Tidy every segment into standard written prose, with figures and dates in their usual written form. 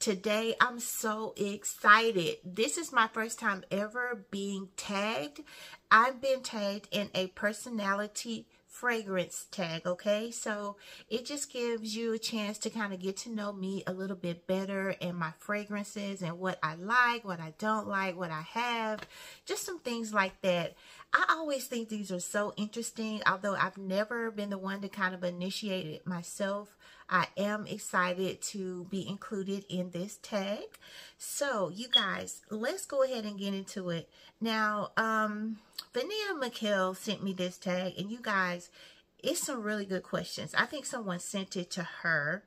Today, I'm so excited. This is my first time ever being tagged. I've been tagged in a personality fragrance tag, okay? So it just gives you a chance to kind of get to know me a little bit better and my fragrances and what I like, what I don't like, what I have, just some things like that. I always think these are so interesting, although I've never been the one to kind of initiate it myself. I am excited to be included in this tag. So you guys, let's go ahead and get into it. Now, Vania McHale sent me this tag, and you guys, it's some really good questions. I think someone sent it to her,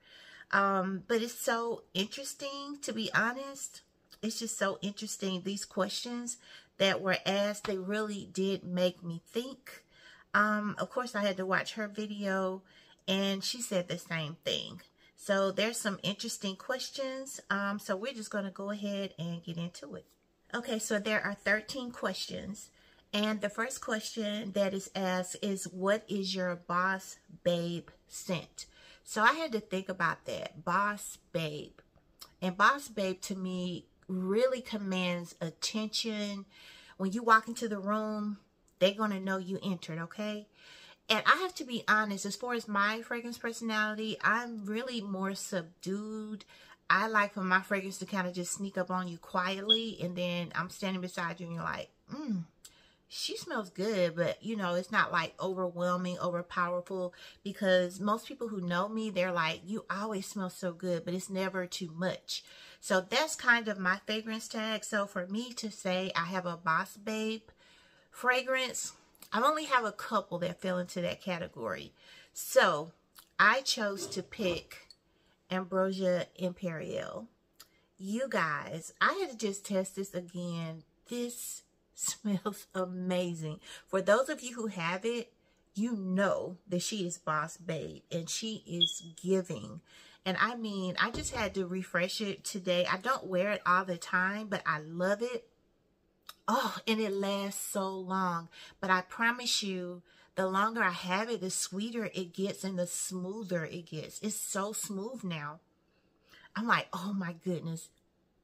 but it's so interesting, to be honest. It's just so interesting. These questions that were asked, they really did make me think. Of course, I had to watch her video, and she said the same thing. So there's some interesting questions. So we're just going to go ahead and get into it. Okay, so there are 13 questions. And the first question that is asked is, what is your boss babe scent? So I had to think about that. Boss babe. And boss babe to me really commands attention. When you walk into the room, they're going to know you entered, okay? And I have to be honest, as far as my fragrance personality, I'm really more subdued. I like for my fragrance to kind of just sneak up on you quietly, and then I'm standing beside you and you're like, she smells good, but you know, it's not like overwhelming, overpowerful, because most people who know me, they're like, you always smell so good, but it's never too much. So that's kind of my fragrance tag. So for me to say I have a boss babe fragrance, I only have a couple that fell into that category. So I chose to pick Ambrosia Imperial. You guys, I had to just test this again. This smells amazing. For those of you who have it, you know that she is boss babe and she is giving. And I mean, I just had to refresh it today. I don't wear it all the time, but I love it. Oh, and it lasts so long. But I promise you, the longer I have it, the sweeter it gets and the smoother it gets. It's so smooth now. I'm like, oh my goodness.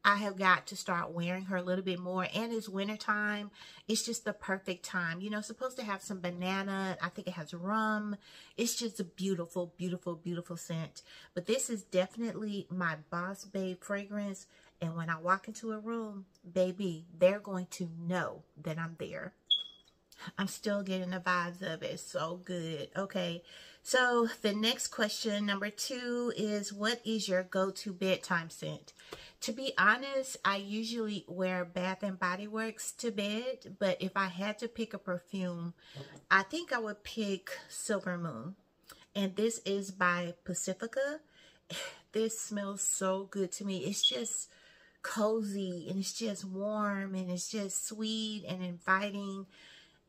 I have got to start wearing her a little bit more. And it's wintertime. It's just the perfect time. You know, it's supposed to have some banana. I think it has rum. It's just a beautiful, beautiful, beautiful scent. But this is definitely my boss babe fragrance. And when I walk into a room, baby, they're going to know that I'm there. I'm still getting the vibes of it. So good. Okay. So the next question, number 2, is what is your go-to bedtime scent? To be honest, I usually wear Bath and Body Works to bed, but if I had to pick a perfume, I think I would pick Silver Moon. And this is by Pacifica. This smells so good to me. It's just cozy and it's just warm and it's just sweet and inviting.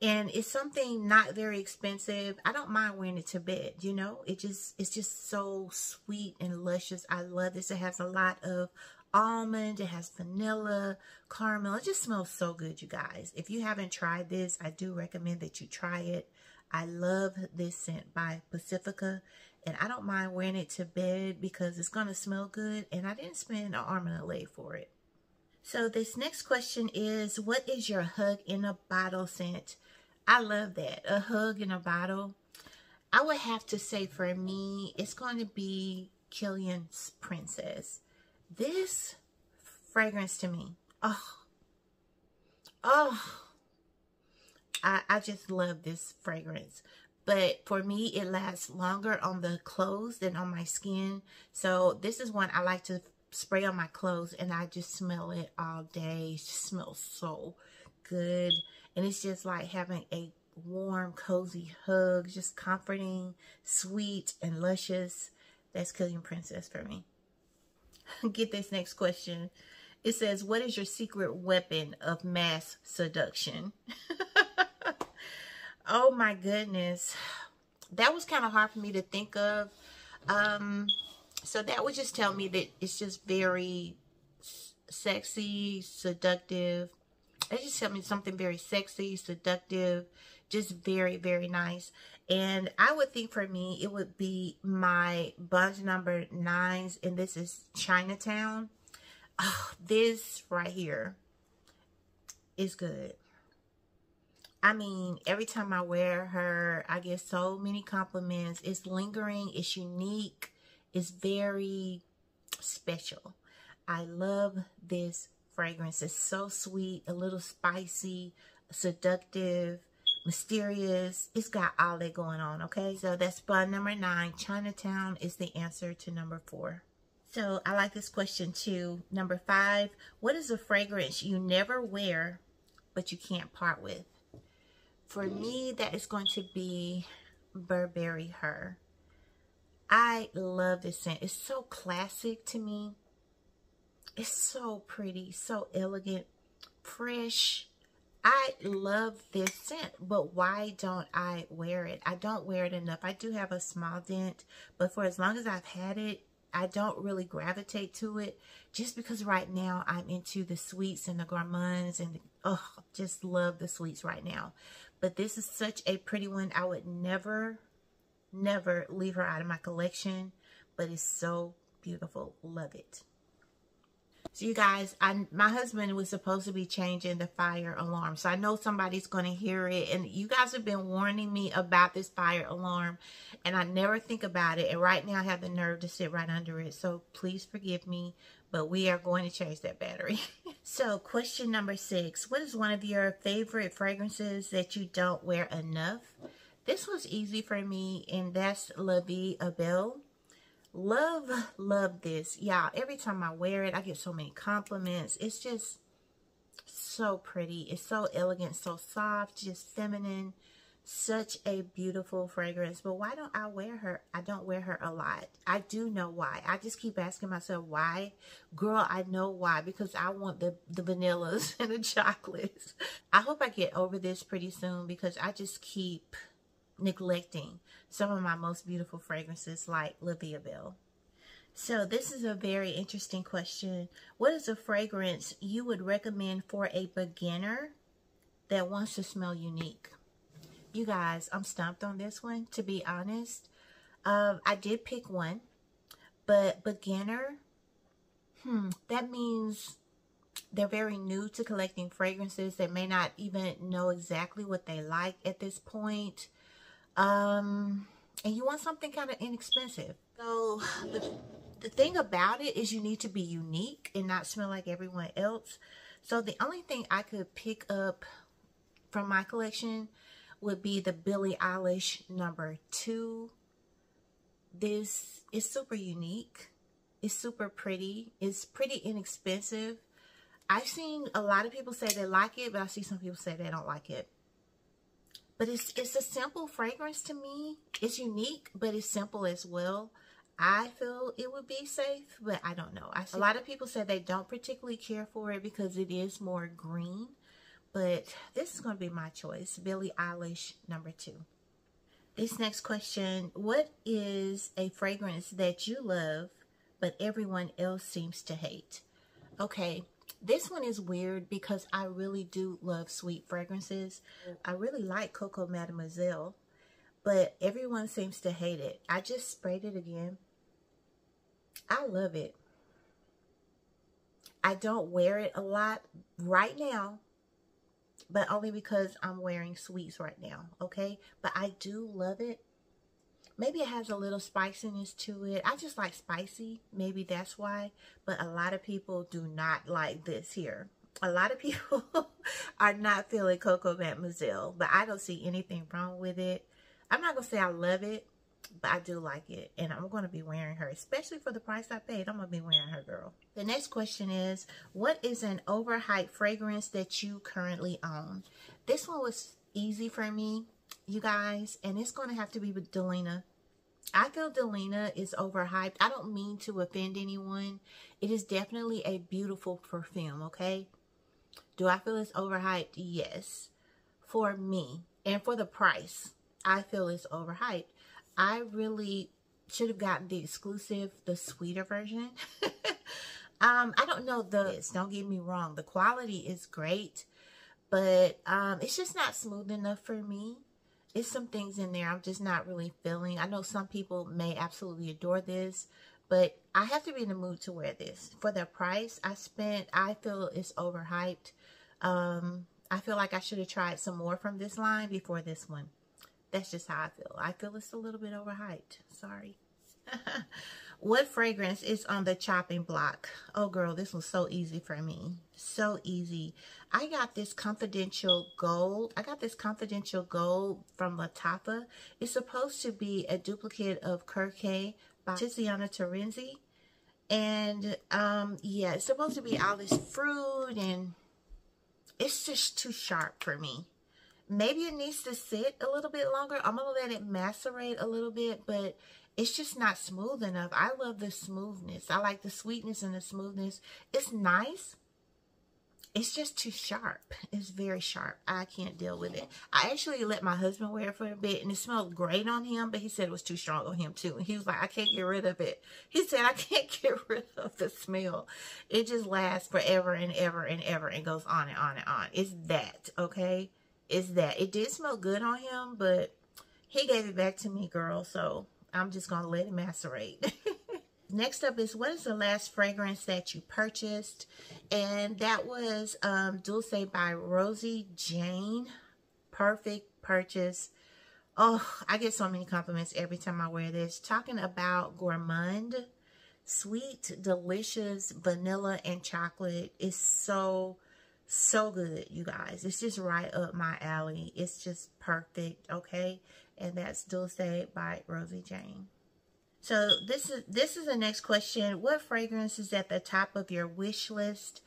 And it's something not very expensive. I don't mind wearing it to bed, you know. It's just so sweet and luscious. I love this. It has a lot of almond. It has vanilla, caramel. It just smells so good, you guys. If you haven't tried this, I do recommend that you try it. I love this scent by Pacifica. And I don't mind wearing it to bed because it's going to smell good. And I didn't spend an arm and a leg for it. So this next question is, what is your hug in a bottle scent? I love that. A hug in a bottle. I would have to say for me, it's going to be Killian's Princess. This fragrance to me, I just love this fragrance. But for me, it lasts longer on the clothes than on my skin. So this is one I like to spray on my clothes and I just smell it all day. It just smells so good. And it's just like having a warm, cozy hug, just comforting, sweet, and luscious. That's Killian Princess for me. Get this next question. It says, what is your secret weapon of mass seduction? Oh my goodness. That was kind of hard for me to think of. So that would just tell me that it's just very sexy, seductive. It just tell me something very sexy, seductive, just very, very nice. And I would think for me, it would be my bunch number 9s, and this is Chinatown. Oh, this right here is good. I mean, every time I wear her, I get so many compliments. It's lingering, it's unique, it's very special. I love this fragrance. It's so sweet, a little spicy, seductive, mysterious. It's got all that going on, okay? So that's spot number 9. Chinatown is the answer to number 4. So I like this question too. Number 5, what is a fragrance you never wear but you can't part with? For me, that is going to be Burberry Her. I love this scent. It's so classic to me. It's so pretty, so elegant, fresh. I love this scent, but why don't I wear it? I don't wear it enough. I do have a small dent, but for as long as I've had it, I don't really gravitate to it, just because right now I'm into the sweets and the gourmands, and just love the sweets right now. But this is such a pretty one. I would never leave her out of my collection, but it's so beautiful. Love it. So you guys, my husband was supposed to be changing the fire alarm. So I know somebody's going to hear it. And you guys have been warning me about this fire alarm. And I never think about it. And right now I have the nerve to sit right under it. So please forgive me. But we are going to change that battery. So question number 6. What is one of your favorite fragrances that you don't wear enough? This was easy for me. And that's La Vie est Belle. Love this. Y'all, every time I wear it, I get so many compliments. It's just so pretty. It's so elegant, so soft, just feminine. Such a beautiful fragrance. But why don't I wear her? I don't wear her a lot. I do know why. I just keep asking myself why. Girl, I know why. Because I want the vanillas and the chocolates. I hope I get over this pretty soon, because I just keep neglecting some of my most beautiful fragrances like La Vie est Belle. So this is a very interesting question. What is a fragrance you would recommend for a beginner that wants to smell unique? You guys, I'm stumped on this one, to be honest. I did pick one, but beginner, that means they're very new to collecting fragrances. They may not even know exactly what they like at this point. And you want something kind of inexpensive. So the thing about it is you need to be unique and not smell like everyone else. So the only thing I could pick up from my collection would be the Billie Eilish number 2. This is super unique. It's super pretty. It's pretty inexpensive. I've seen a lot of people say they like it, but I see some people say they don't like it. But it's a simple fragrance to me. It's unique, but it's simple as well. I feel it would be safe, but I don't know. A lot of people say they don't particularly care for it because it is more green. But this is going to be my choice. Billie Eilish number 2. This next question. What is a fragrance that you love, but everyone else seems to hate? Okay. This one is weird because I really do love sweet fragrances. I really like Coco Mademoiselle, but everyone seems to hate it. I just sprayed it again. I love it. I don't wear it a lot right now, but only because I'm wearing sweets right now, okay? But I do love it. Maybe it has a little spiciness to it. I just like spicy. Maybe that's why. But a lot of people do not like this here. A lot of people are not feeling Coco Mademoiselle. But I don't see anything wrong with it. I'm not going to say I love it, but I do like it. And I'm going to be wearing her. Especially for the price I paid. I'm going to be wearing her, girl. The next question is, what is an overhyped fragrance that you currently own? This one was easy for me, you guys, and it's going to have to be with Delina. I feel Delina is overhyped. I don't mean to offend anyone. It is definitely a beautiful perfume, okay? Do I feel it's overhyped? Yes. For me, and for the price, I feel it's overhyped. I really should have gotten the exclusive, the sweeter version. I don't know don't get me wrong. The quality is great, but it's just not smooth enough for me. It's some things in there I'm just not really feeling. I know some people may absolutely adore this, but I have to be in the mood to wear this. For the price I spent, I feel it's overhyped. I feel like I should have tried some more from this line before this one. That's just how I feel. I feel it's a little bit overhyped. Sorry. What fragrance is on the chopping block? Oh, girl, this was so easy for me. So easy. I got this confidential gold. I got this confidential gold from Lattafa. It's supposed to be a duplicate of Kirke by Tiziana Terenzi. And, yeah, it's supposed to be all this fruit, and it's just too sharp for me. Maybe it needs to sit a little bit longer. I'm going to let it macerate a little bit, but it's just not smooth enough. I love the smoothness. I like the sweetness and the smoothness. It's nice. It's just too sharp. It's very sharp. I can't deal with it. I actually let my husband wear it for a bit, and it smelled great on him, but he said it was too strong on him too. And he was like, I can't get rid of it. He said, I can't get rid of the smell. It just lasts forever and ever and ever and goes on and on and on. It's that, okay? It's that. It did smell good on him, but he gave it back to me, girl, so I'm just going to let it macerate. Next up is, what is the last fragrance that you purchased? And that was Dulce by Rosie Jane. Perfect purchase. Oh, I get so many compliments every time I wear this. Talking about gourmand, sweet, delicious, vanilla and chocolate. It's so good, you guys. It's just right up my alley. It's just perfect, okay? And that's Dulce by Rosie Jane. So this is the next question. What fragrance is at the top of your wish list?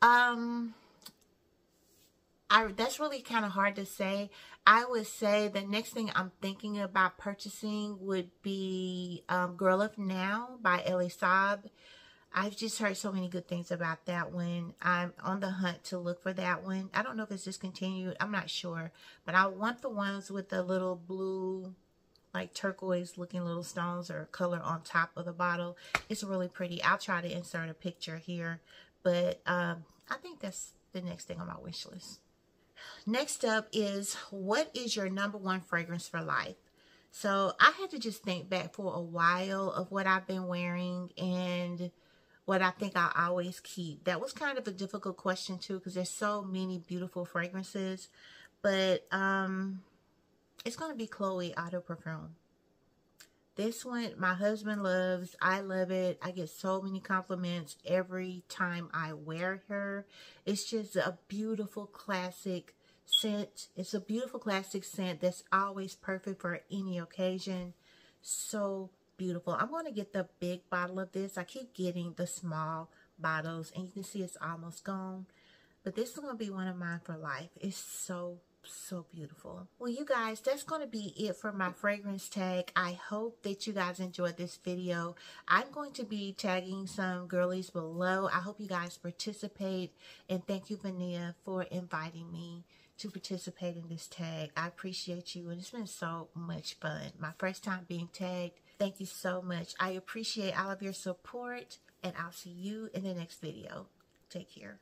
That's really kind of hard to say. I would say the next thing I'm thinking about purchasing would be Girl of Now by Elie Saab. I've just heard so many good things about that one. I'm on the hunt to look for that one. I don't know if it's discontinued. I'm not sure. But I want the ones with the little blue, like turquoise looking little stones or color on top of the bottle. It's really pretty. I'll try to insert a picture here. But I think that's the next thing on my wish list. Next up is, what is your #1 fragrance for life? So I had to just think back for a while of what I've been wearing and what I think I'll always keep. That was kind of a difficult question too, because there's so many beautiful fragrances. But it's going to be Chloe Eau de Perfume. This one, my husband loves. I love it. I get so many compliments every time I wear her. It's just a beautiful classic scent. It's a beautiful classic scent that's always perfect for any occasion. So beautiful. I'm going to get the big bottle of this. I keep getting the small bottles, and you can see it's almost gone. But this is going to be one of mine for life. It's so beautiful. Well, you guys, that's going to be it for my fragrance tag. I hope that you guys enjoyed this video. I'm going to be tagging some girlies below. I hope you guys participate, and thank you, Vania, for inviting me to participate in this tag. I appreciate you, and it's been so much fun. My first time being tagged. Thank you so much. I appreciate all of your support, and I'll see you in the next video. Take care.